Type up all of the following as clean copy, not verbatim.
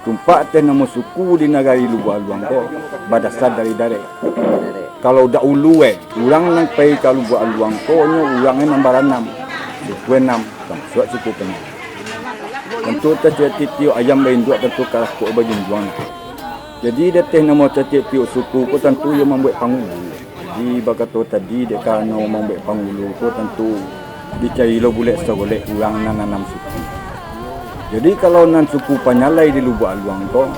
Tumpak teh nama suku di negari luar luang ko berdasar dari dare. Kalau dah ulu orang nang pergi ke luar luang ko nya orangnya nombor 6. Suku 6, suat suku penyal. Tentu tio ayam berinduk tentu kalah ko bagi juang. Jadi dia teh nama tio suku ko tentu yang membuat pangulu. Jadi bagato tadi dia kan membuat pangulu ko tentu dicari lo boleh segolek orang nanam suku. Jadi kalau nan suku Panyalai di Lubuk Aluang ko,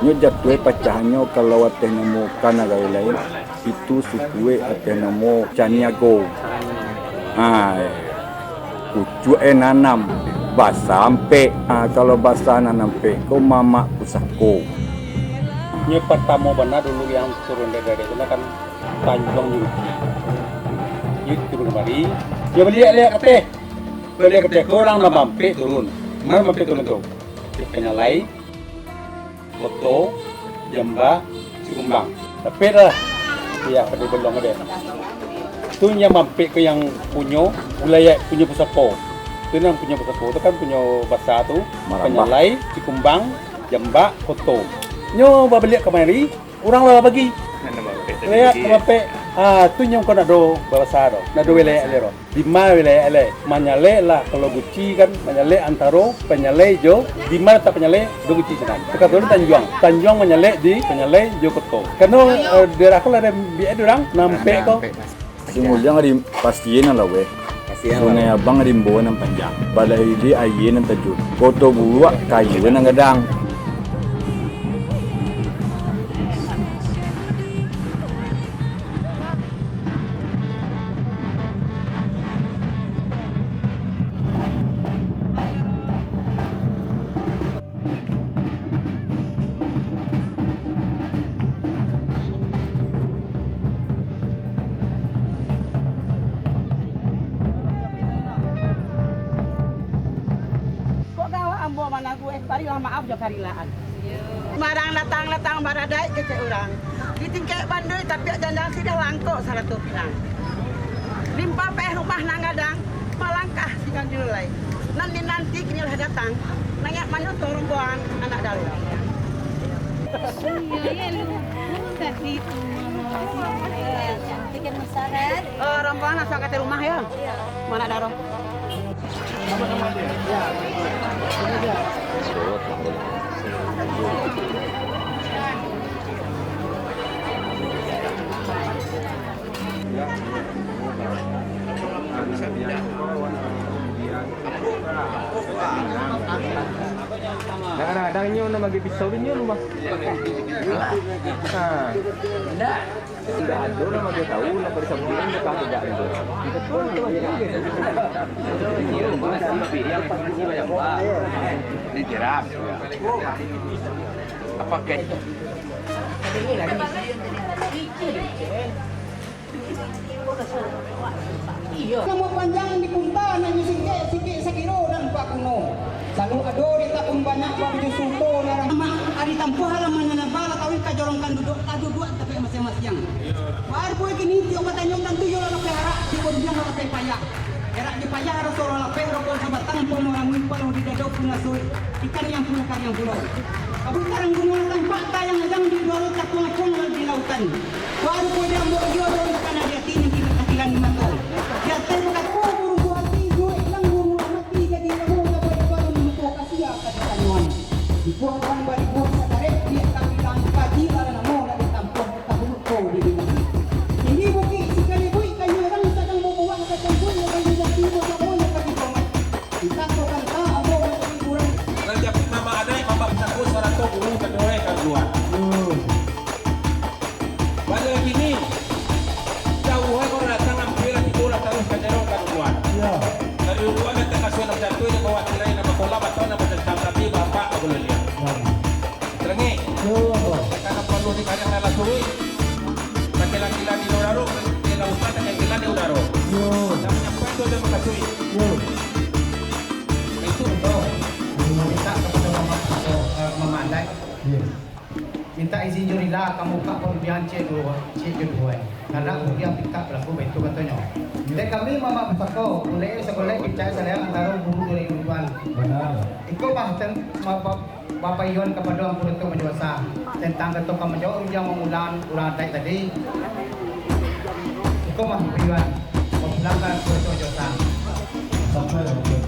nyo jatuh pacahannya kalau ateh namo kanagay lain itu suku ateh namo Caniago. Kucu nanam bahasa ampe. Kalau bahasa nanam pe ko mama pusako. Nyo pertama benar dulu yang turun dari itu kan Tanjung Yuki. Yuki turun kemari. Dia beli kateh orang nama ampe turun. Mana mampir turun tu? Panyalai, Koto, Jamba, Cikumbang. Tapi dah, ya pada belum ada. Tu yang mampir ke yang punya wilayah punya pusako. Tu yang punya pusako tu kan punya bahasa tu. Panyalai, Cikumbang, Jamba, Koto. Nyo balik kemari, orang lah bagi. Lihat mampir. Tu yang kau nak do bahasa do, nak do wilayah lero. Di mana wilayah le? Manyale lah kalau guci kan, Manyale antaro, Panyale jo. Di mana tak Panyale do guci sana. Dekat dulu Tanjung Manyale di Panyale jo Koto. Karena daerah aku ada biar orang nampak kau. Semuanya ngari pastiin lah weh. Sungai Abang rimbo nang panjang. Balai di ayen nang tajud. Koto buak kayu nang gadang. Mana gue parilah maaf jo karilaan. Marang datang baradai ke orang. Di tingkat bandui tapi dandang sudah langkok 100 pinang. Limpa peh rumah nangadang malangkah sikan dilai. Nanti kini lah datang. Nanya mana turun buang anak dalu. Iya lu. Enggak itu. Bikin masalah. Rombongan asal ke rumah ya. Mana ada rombongan? Kadang-kadang nyo na mag-episode nyo lumah. Tidak ada na mag-tahu na pada sabulan na tidak ada. Betul tu ini jeram. Apa kayak Nama panjang di punta nanya sikit sakiro dan Pak Kuno. Selalu ada di tapun banyak baju suto narang. Ari tampuh halaman na bala kawin kajolongkan duduk tapi masing-masing. Baru poe kini tio matanyong dan tuyo la pelihara di kodjang la payah. Era di payah harus orang la peh rokol sabatang pun orang wimpal di dadok puna suy. Ikan yang punya karyang pulau. Abu karang gunung tanpa tayang ajang di dulu takung di lautan. Baru poe dia ambil dia dari kana dia tini di katilan di mata. Dia terbuka burung buat tidur lang burung mati jadi lamu baru di mata kasia kata tanyuan. Di buah orang balik buah sadarek dia kami lang kaji ala namo na ditampung tabuluk ko di bumi. Ini buki sekali bui kayu orang sedang membuang ke tempur yang kayu jati buat mo yang kami komat. Kita ko kanta amo na kami kurang. Nanti mama ada mama bisa ku suara tu burung kedua keluar. Balik gini. Jauh kalau datang ambil itu lah terus kejerong keluar. Dari luar kita kasih nak jatuh di bawah tirai nama kolam atau nama tentang tapi bapak aku lihat. Terengi. Karena perlu dikadang dalam suwi. Pakai laki-laki di udara, di lautan dengan gila di udara. Namanya apa itu dia makasui. Itu betul. Minta kepada Mama Andai. Minta izin jurila kamu kak pembian cek dua. Karena kemudian kita berlaku itu katanya. Jadi kami Mama Besako boleh sekolah kita saya antara guru dari Uruan. Benar. Ikut bahkan Bapak Iwan kepada Ampun Ketua Majuasa tentang Ketua Kamajau yang mengulang ulang tadi. Hukum Ampun Iwan memulangkan Ketua Majuasa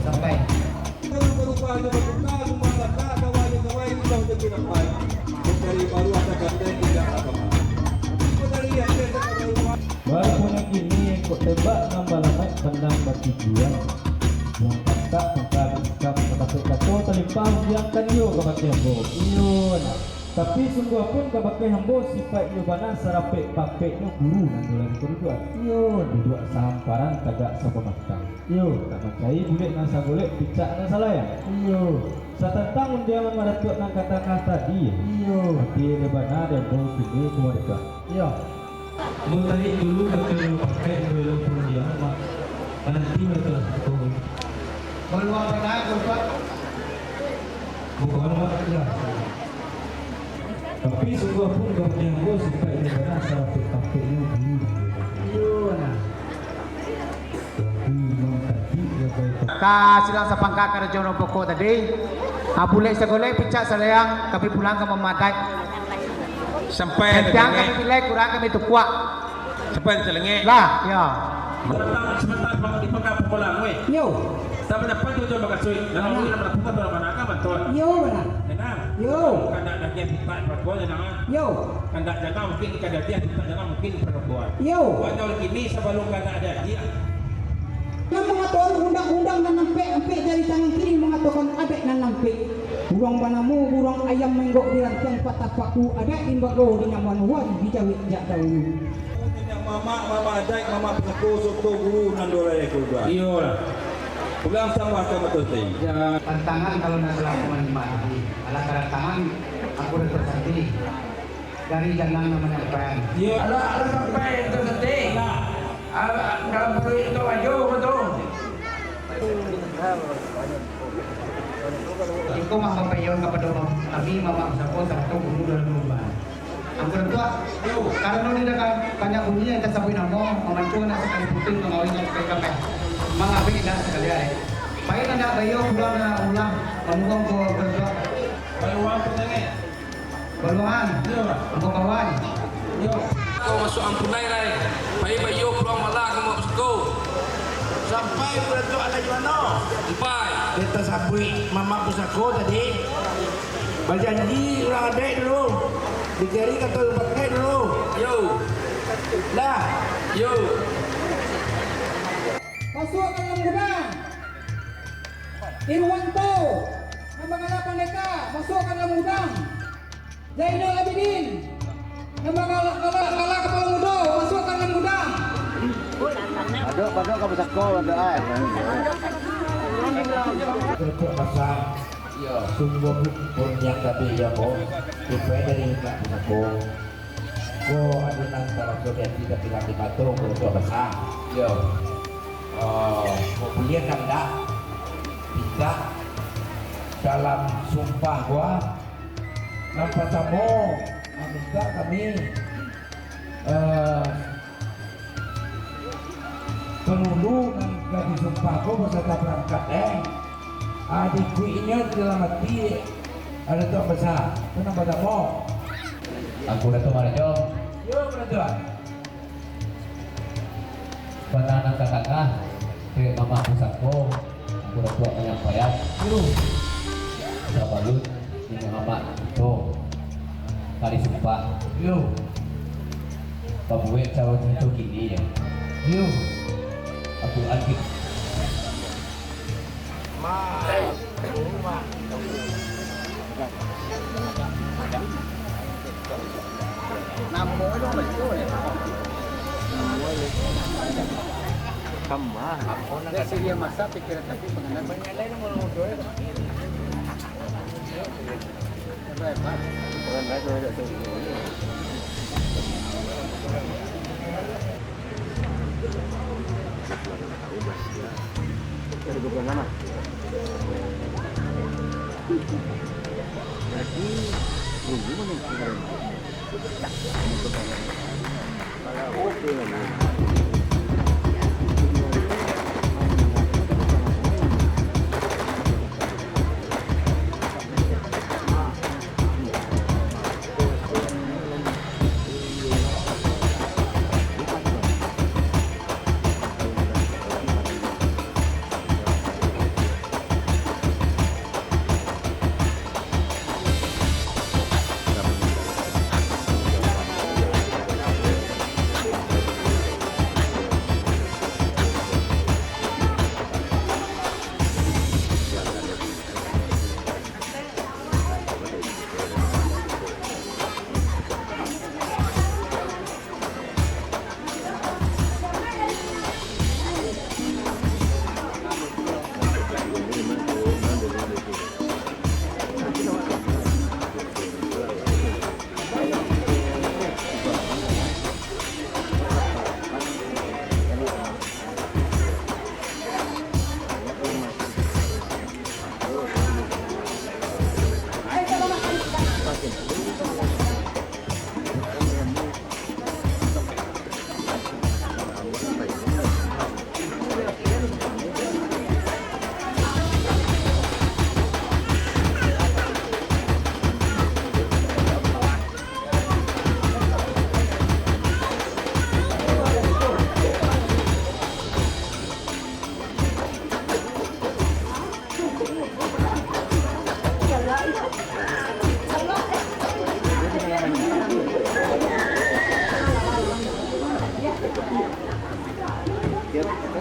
sampai. Walaupun yang kini kok tebak nambah lambat pandang bertujuan yang kata mengkabitkan kebakai kato talimpang biangkan yo kebakai hambo iyon tapi sungguh pun kebakai hambo sifat yo bana sarapek papek no guru nandulan kedua iyon duduk sahamparan tagak sapa matang iyo tak percaya boleh nasa boleh picak nasa layan iyo satentang undiaman maratuk nang kata-kata dia iyo tapi ada bana dan bau kini semua dekat iyo mulai dulu kalau pakai belum punya mak nanti mereka turun Peluang benar Bapak. bukan mak ya tapi sungguh pun gak punya bos supaya ini benar sampai pakai ini dulu Silang sa pangka ka radyo ng poko tadi. Abulay sa gulay picak sa layang kami pulang ka mamaday. Sampai Yang kami pilih kurang kami tukwa. sampai selenge. Lah, ya. Sebentar bang di pangkap pulang we. Yo, Tapi dapat tu coba kasih. Dalam ini nak buka berapa nak bantuan. yo mana? Jangan. Yo, Kanda nak dia pipat perempuan jangan. yo, Kanda jangan mungkin kanda dia pipat jangan mungkin perempuan. yo. Walau kini sebelum kanda ada dia. Yang mengatakan undang-undang dan nampik dari tangan kiri mengatakan adek dan nampik. Burung banamu, burung ayam menggok di rantian patah paku ada imbak roh di nyaman wan bijawit jak dahulu. Mama adik, mama pesaku soto guru nandora juga. Iyo lah. Pulang sama sama betul sih. Tantangan kalau nak lakukan di mana? Alah tantangan aku dah tersendiri dari jangan namanya apa? Iyo. Ada sampai itu nanti. Dalam perut itu aja betul. Iko mah mapayon kepada kami mama sapo satu guru dan rumah. Ang kedua, karena ini dah banyak bunyi yang tersampaikan nama, memancung nak sekali puting mengawin yang PKP, mengambil dah sekali hari. Baik anda bayo pulang ulang, menunggu ko kedua. Peluang petenge. Peluang, untuk kawan. Kau masuk ampunai lai. Bayi bayu peluang malah kamu masuk. Sampai beratuk ada di mana? Sampai. Kita sabui mama pusako tadi. Berjanji orang adik dulu. Dikiri kata pakai dulu. Yo. Dah. Yo. Masukkan dalam gudang. Irwanto, nama ngalapan mereka, masukkan dalam gudang. Zainal Abidin, nama kala kepala muda, masukkan dalam gudang. Padok kamu sako ada ay. Untuk masa sungguh pun yang tapi ya mo supaya dari nak aku ko ada nang kalau sudah tidak bilang di batu untuk besar yo mobilnya kan tak bisa dalam sumpah gua nampak samo minta kami penghulu nang gadi sumpah gua beserta berangkat adikku ini dalam hati ada tuan besar kenapa tak mau Aku dah kemarin yo. yuk beratuan Pada anak kakak ke mama pusatku. Aku dah buat banyak payah. yuk Berapa lu ini mama itu kali sumpah. yuk Pabuwe cawan itu kini ya. yuk Aku angkit. Seria masa pikiran tapi pengenal lain mau doa.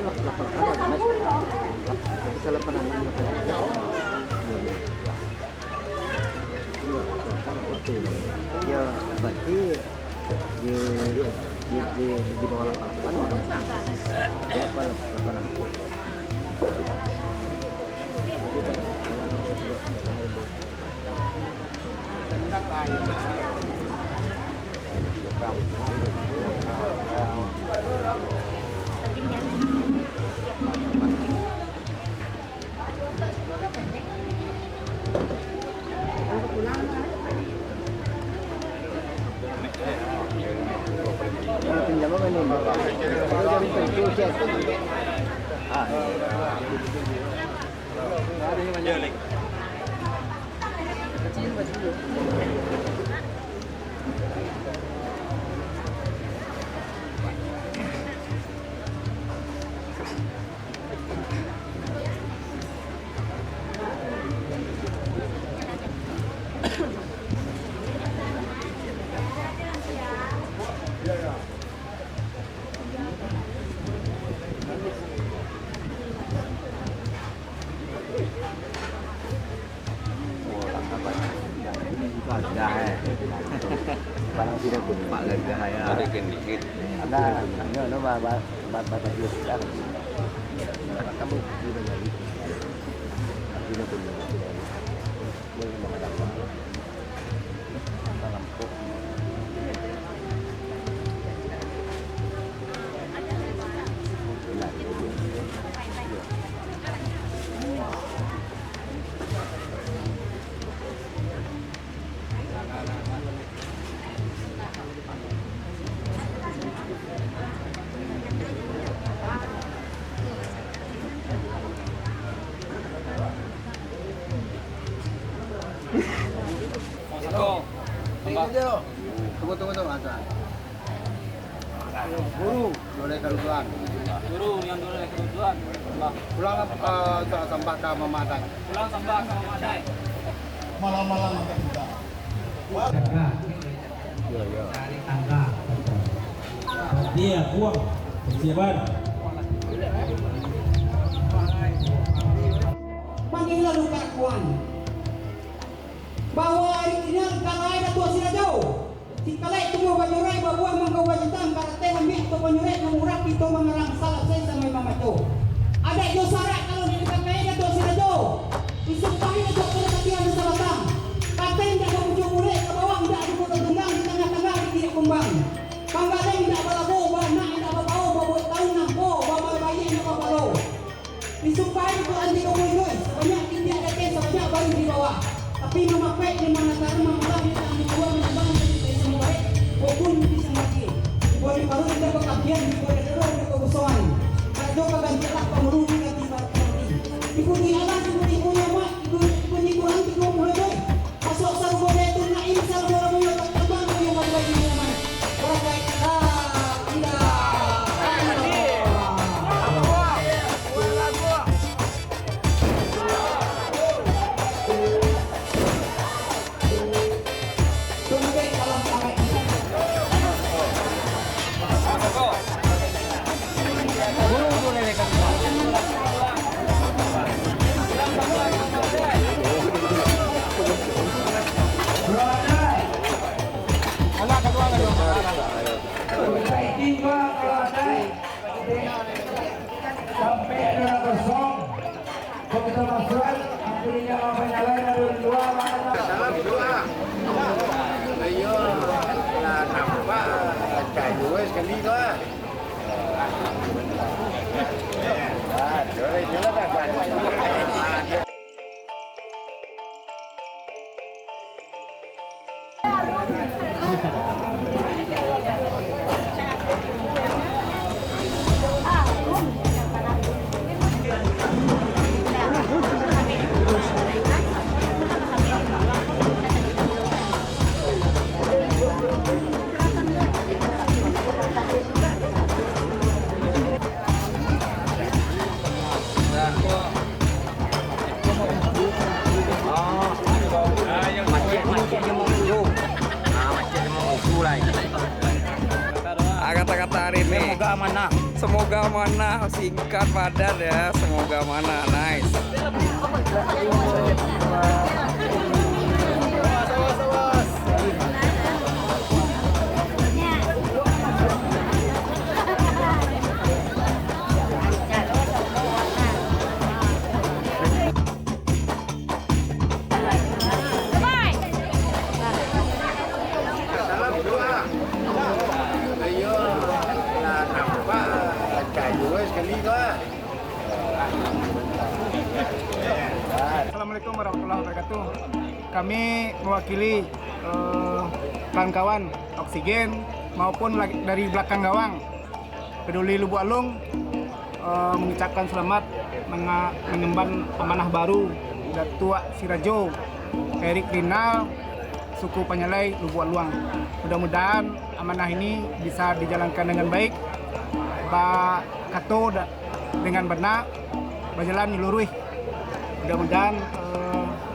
Ya berarti di bawah 8 ya apa 8. Pinjam apa nih? Dari itu cek. Ah. Ada yang banyak. Barang tidak kumpak lagi saya. Ada dikit. Ada, no ba dia sudah. Kamu sudah jadi. Tidak punya. Boleh mengadakan. Lampu. Tunggu Hasan. Guru boleh kerusuhan. Guru yang boleh kerusuhan. Pulang sambak ke Mamadai. Pulang sambak sama Madai. Malam-malam agak juga. Cari tangga. Dia buang persiapan. Panggillah luka kuan. Bahwa ini kalai na tua sila jauh. Si kalai tunggu banyurai babuah mangkau bajitang karate ambil to banyurai mengurap itu mengerang salah saya sama mama tu. Ada jo sarak kalau di dekat kaya tua sila jauh. Disumpahi na tua kena katian di sabatang. Katen tidak memujuk mulai ke bawah tidak ada foto tunggang di tengah-tengah di tidak kumbang. Panggadeng tidak balabo, banak tidak babau, babuat tahun nangko, bawa bayi tidak babalo. Disumpahi itu anti komunikoi, sebanyak tidak ada kes, sebanyak baru di bawah. Tapi memakai di mana taruh mamalah di tangan dua menambang dari semua baik maupun bisa mati. Boleh baru kita kekabian di boleh terus di kebusuhan. Kalau kagak celak pemuru di kaki mati. Ikuti Allah seperti punya mak, ikuti Quran tiga mulai. Masuk sarung boleh tu naim sarung boleh mulai terbang yang bagi di mana. Orang baik tidak. Sampai ada kosong. Kita masuk. Akhirnya apa yang lain ada dua. Dalam dua. Ayo. Lah nampak. Cai dua sekali lah. Jadi jelas tak. Kata-kata hari ini. Semoga amanah. semoga mana singkat padat ya, semoga mana nice. Assalamualaikum warahmatullahi wabarakatuh. Kami mewakili kawan-kawan Oksigen maupun dari belakang gawang Peduli Lubuk Alung mengucapkan selamat mengemban amanah baru Datuk Sirajo Erik Rinal suku Panyalai Lubuk Aluang. Mudah-mudahan amanah ini bisa dijalankan dengan baik, kato dengan benar, berjalan lurus. Mudah-mudahan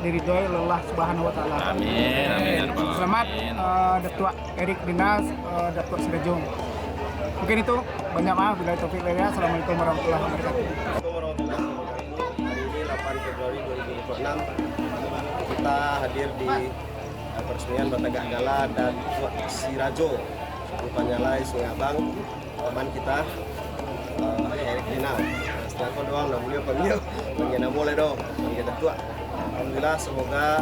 diridhoi oleh Allah Subhanahu wa taala. Amin, amin. Selamat Datuk Erik Dinas, Datuk Sirajo. Mungkin itu, banyak maaf bila taufiq wal hidayah. Assalamualaikum warahmatullahi wabarakatuh. Hari ini 8 Februari 2026 kita hadir di peresmian Batagak Gala dan Datuk Sirajo Panyalai Sungai Abang, teman kita Erik Rinal. Setelah kau doang, nak beliau panggil boleh dong, panggil Datuk. Alhamdulillah, semoga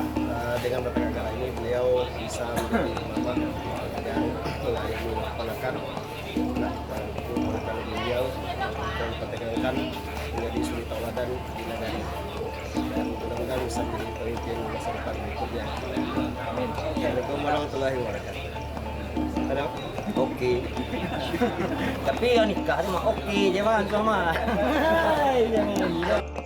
dengan Batagak Gala ini beliau bisa menjadi imam dan melayani masyarakat. Nah, kita beliau dan pertegangkan menjadi suri tauladan di negara dan mudah-mudahan bisa menjadi pemimpin masa depan berikutnya. Amin. Assalamualaikum warahmatullahi wabarakatuh. Ada? Oke. Tapi yang nikah mah oke, jangan sama. Jangan.